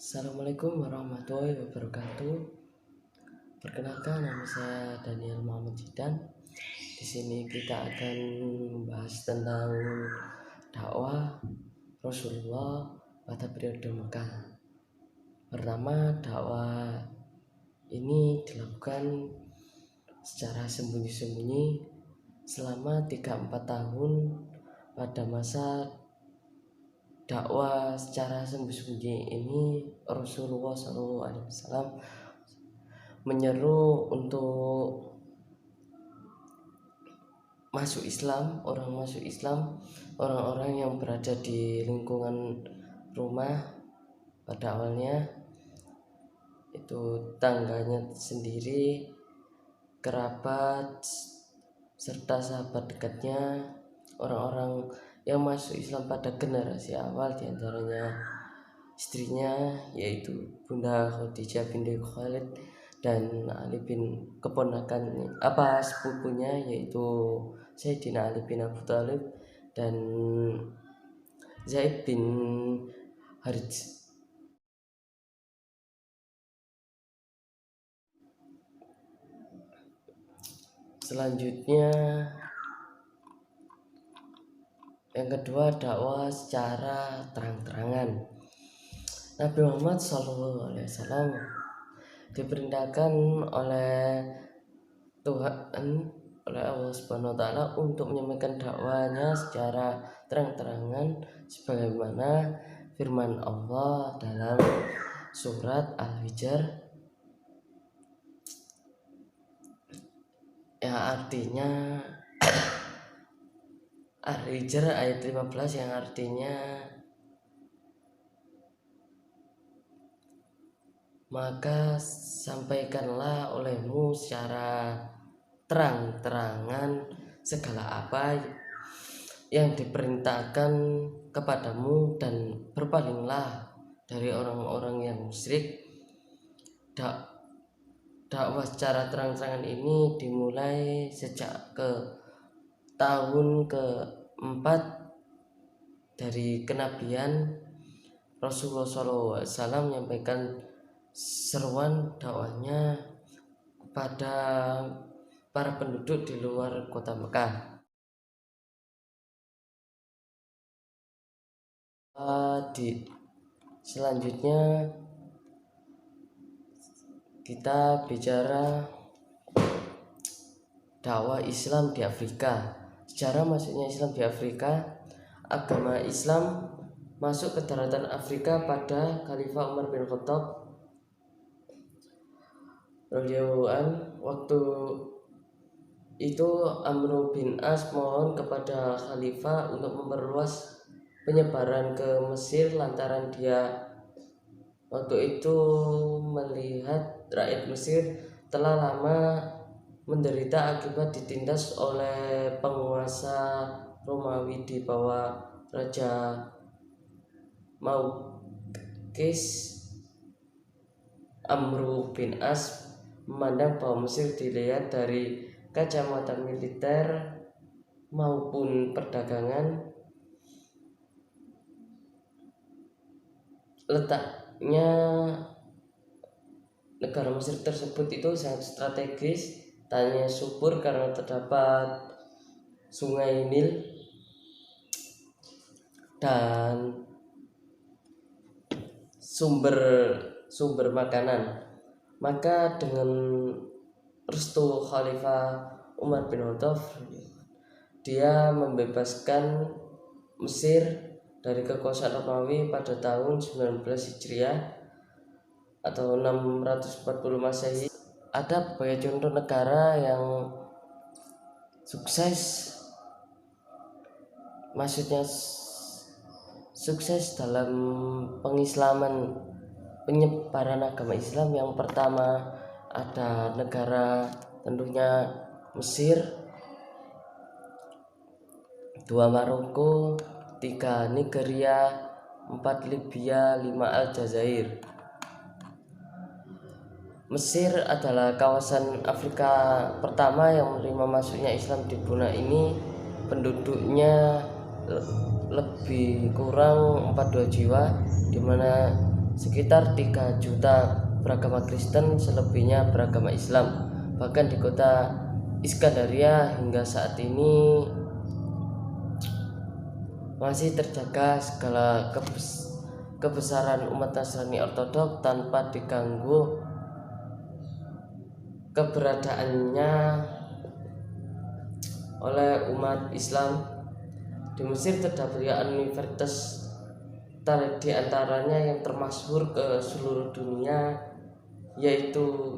Assalamualaikum warahmatullahi wabarakatuh. Perkenalkan, nama saya Daniel Muhammad Jidan. Di sini kita akan membahas tentang dakwah Rasulullah pada periode Mekah. Pertama, dakwah ini dilakukan secara sembunyi-sembunyi selama 3-4 tahun. Pada masa dakwah secara sembunyi ini, Rasulullah SAW menyeru untuk masuk Islam, orang-orang yang berada di lingkungan rumah. Pada awalnya itu tangganya sendiri, kerabat, serta sahabat dekatnya, orang-orang yang masuk Islam pada generasi awal, diantaranya istrinya yaitu Bunda Khadijah binti Khalid dan Ali bin sepupunya yaitu Sayyidina Ali bin Abi Thalib dan Zaid bin Harits. Selanjutnya, yang kedua, dakwah secara terang-terangan. Nabi Muhammad SAW diperintahkan oleh Tuhan, oleh Allah Subhanahu wa Ta'ala, untuk menyampaikan dakwahnya secara terang-terangan sebagaimana firman Allah dalam surat Al-Hijr yang artinya Al-Hijr ayat 15 yang artinya, maka sampaikanlah olehmu secara terang-terangan segala apa yang diperintahkan kepadamu dan berpalinglah dari orang-orang yang musyrik. Dakwah secara terang-terangan ini dimulai sejak tahun keempat dari kenabian. Rasulullah SAW menyampaikan seruan dakwahnya kepada para penduduk di luar kota Mekah. Selanjutnya kita bicara dakwah Islam di Afrika. Sejarah masuknya Islam di Afrika. Agama Islam masuk ke daratan Afrika pada Khalifah Umar bin Khattab radhiyallahu anhu. Waktu itu Amr bin As mohon kepada Khalifah untuk memperluas penyebaran ke Mesir lantaran dia waktu itu melihat rakyat Mesir telah lama menderita akibat ditindas oleh penguasa Romawi di bawah Raja Maukis. Amr bin As memandang bahwa Mesir dilihat dari kacamata militer maupun perdagangan. Letaknya negara Mesir tersebut itu sangat strategis, tanahnya subur karena terdapat sungai Nil dan sumber makanan. Maka dengan restu Khalifah Umar bin Khattab, dia membebaskan Mesir dari kekuasaan Romawi pada tahun 19 Hijriah atau 640 Masehi. Ada beberapa contoh negara yang sukses dalam pengislaman, penyebaran agama Islam. Yang pertama ada negara tentunya Mesir, 2 Maroko, 3 Nigeria, 4 Libya, 5 Aljazair. Mesir adalah kawasan Afrika pertama yang menerima masuknya Islam di benua ini. Penduduknya lebih kurang 42 jiwa, di mana sekitar 3 juta beragama Kristen, selebihnya beragama Islam. Bahkan di kota Iskandaria hingga saat ini masih terjaga segala kebesaran umat Nasrani Ortodoks tanpa diganggu keberadaannya oleh umat Islam. Di Mesir terdapat universitas di antaranya yang termasyhur ke seluruh dunia, yaitu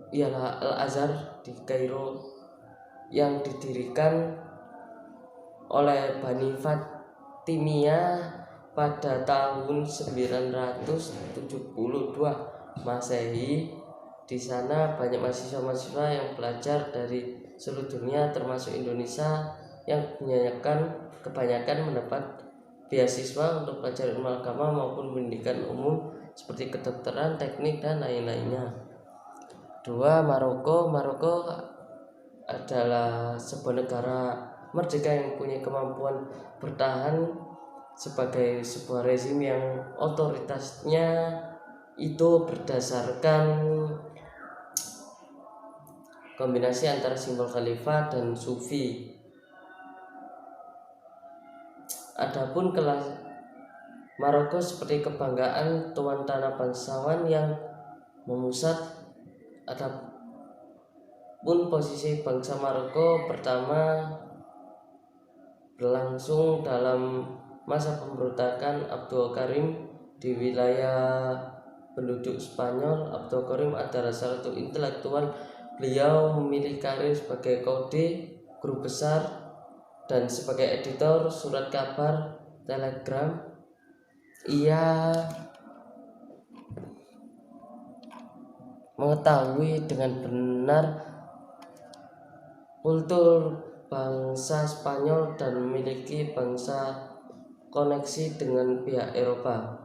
ialah Al-Azhar di Kairo yang didirikan oleh Bani Fatimiyah pada tahun 972 Masehi. Di sana banyak mahasiswa-mahasiswa yang belajar dari seluruh dunia termasuk Indonesia yang kebanyakan mendapat beasiswa untuk belajar ilmu agama maupun pendidikan umum seperti kedokteran, teknik, dan lain-lainnya. 2. Maroko adalah sebuah negara merdeka yang punya kemampuan bertahan sebagai sebuah rezim yang otoritasnya itu berdasarkan kombinasi antara simbol khalifah dan sufi. Adapun kelas Maroko seperti kebanggaan tuan tanah bangsawan yang memusat. Adapun posisi bangsa Maroko pertama berlangsung dalam masa pemberontakan Abdul Karim di wilayah penduduk Spanyol. Abdul Karim adalah salah satu intelektual. Beliau memiliki karir sebagai guru besar, dan sebagai editor surat kabar telegram. Ia mengetahui dengan benar kultur bangsa Spanyol dan memiliki koneksi dengan pihak Eropa.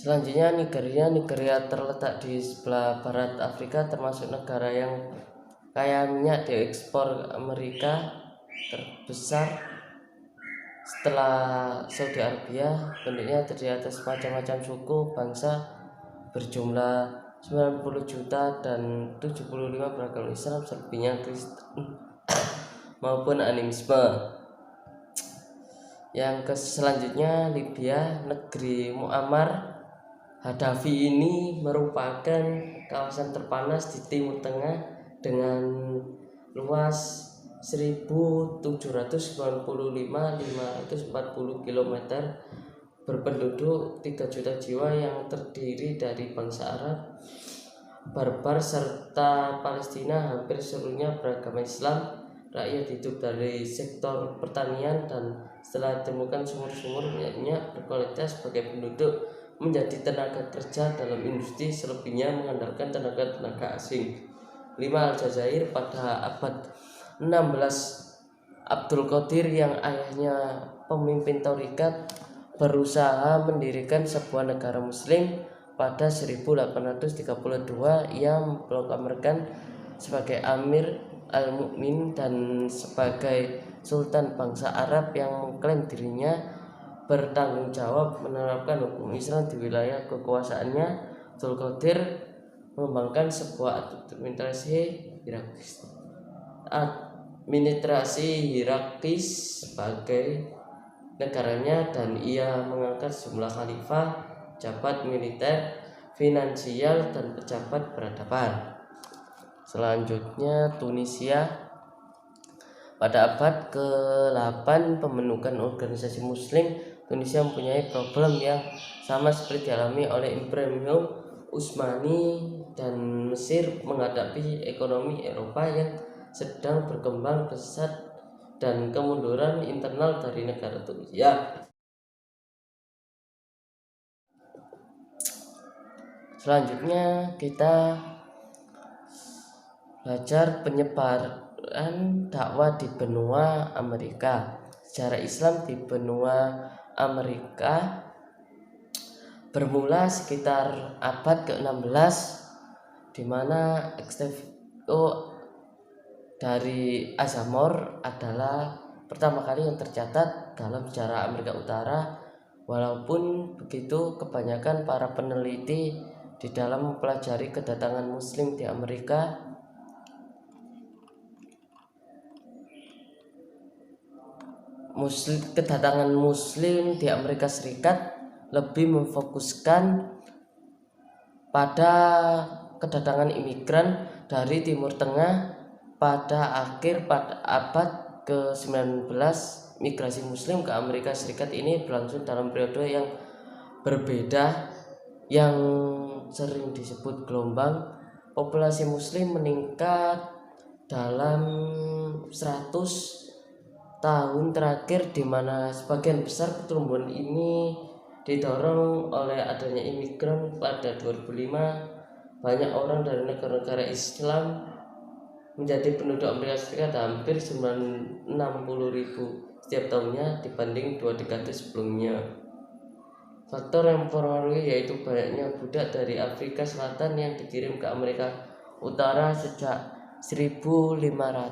Selanjutnya Nigeria terletak di sebelah barat Afrika, termasuk negara yang kaya minyak diekspor Amerika terbesar setelah Saudi Arabia. Penduduknya terdiri atas macam-macam suku bangsa berjumlah 90 juta dan 75 beragama Islam, selebihnya Kristen maupun animisme. Yang selanjutnya Libya. Negeri Muammar Gaddafi ini merupakan kawasan terpanas di Timur Tengah dengan luas 1.795.540 km, berpenduduk 3 juta jiwa yang terdiri dari bangsa Arab, Barbar, serta Palestina. Hampir seluruhnya beragama Islam. Rakyat hidup dari sektor pertanian, dan setelah ditemukan sumur-sumur minyak berkualitas, sebagai penduduk menjadi tenaga kerja dalam industri, selebihnya mengandalkan tenaga asing. 5. Aljazair. Pada abad 16, Abdul Qadir yang ayahnya pemimpin Taurikat berusaha mendirikan sebuah negara muslim. Pada 1832 ia memproklamirkan sebagai Amir al-Mu'min dan sebagai Sultan bangsa Arab yang mengklaim dirinya bertanggung jawab menerapkan hukum Islam di wilayah kekuasaannya. Abdul Qadir mengembangkan sebuah administrasi hierarkis sebagai negaranya, dan ia mengangkat sejumlah khalifah, pejabat militer, finansial, dan pejabat peradaban. Selanjutnya Tunisia. Pada abad ke-8 pembentukan organisasi muslim, Tunisia mempunyai problem yang sama seperti dialami oleh Imperium Utsmani dan Mesir menghadapi ekonomi Eropa yang sedang berkembang pesat dan kemunduran internal dari negara Tunisia. Selanjutnya kita belajar penyebaran dakwah di benua Amerika. Sejarah Islam di benua Amerika bermula sekitar abad ke-16, di mana Extrevo dari Azamor adalah pertama kali yang tercatat dalam sejarah Amerika Utara. Walaupun begitu, kebanyakan para peneliti di dalam mempelajari kedatangan Muslim di Amerika kedatangan Muslim di Amerika Serikat lebih memfokuskan pada kedatangan imigran dari Timur Tengah pada abad ke-19. Migrasi Muslim ke Amerika Serikat ini berlangsung dalam periode yang berbeda yang sering disebut gelombang. Populasi Muslim meningkat dalam 100 tahun terakhir, di mana sebagian besar pertumbuhan ini didorong oleh adanya imigran. Pada 2005, banyak orang dari negara-negara Islam menjadi penduduk Amerika Serikat, hampir 60.000 setiap tahunnya dibanding 2 dekade sebelumnya. Faktor yang mempengaruhi yaitu banyaknya budak dari Afrika Selatan yang dikirim ke Amerika Utara sejak 1520.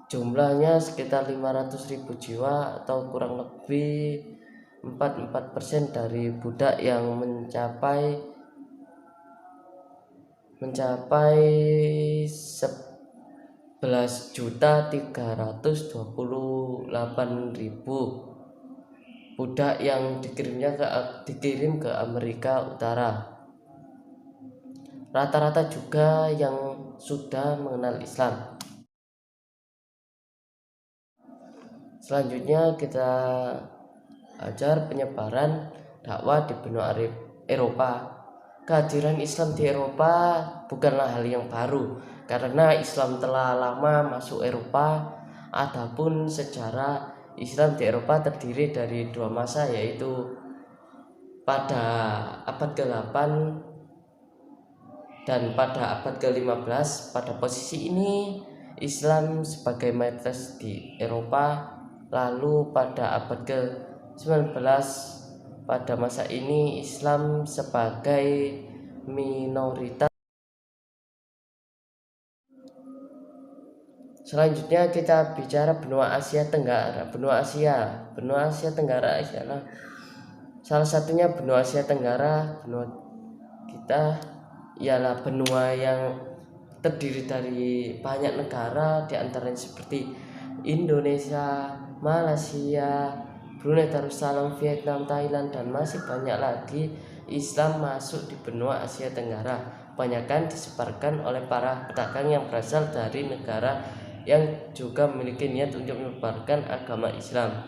Jumlahnya sekitar 500.000 jiwa atau kurang lebih 44% dari budak yang mencapai 11.328.000 budak yang dikirim ke Amerika Utara. Rata-rata juga yang sudah mengenal Islam. Selanjutnya kita ajar penyebaran dakwah di benua Eropa. Kehadiran Islam di Eropa bukanlah hal yang baru, karena Islam telah lama masuk Eropa. Adapun sejarah Islam di Eropa terdiri dari 2 masa, yaitu pada abad ke-8 dan pada abad ke-15. Pada posisi ini Islam sebagai mayoritas di Eropa. Lalu pada abad ke-19, pada masa ini Islam sebagai minoritas. Selanjutnya kita bicara benua Asia Tenggara. Benua Asia Tenggara adalah salah satunya benua Asia Tenggara. Benua kita ialah benua yang terdiri dari banyak negara, diantaranya seperti Indonesia, Malaysia, Brunei Darussalam, Vietnam, Thailand, dan masih banyak lagi. Islam masuk di benua Asia Tenggara kebanyakan disebarkan oleh para pedagang yang berasal dari negara yang juga memiliki niat untuk menyebarkan agama Islam.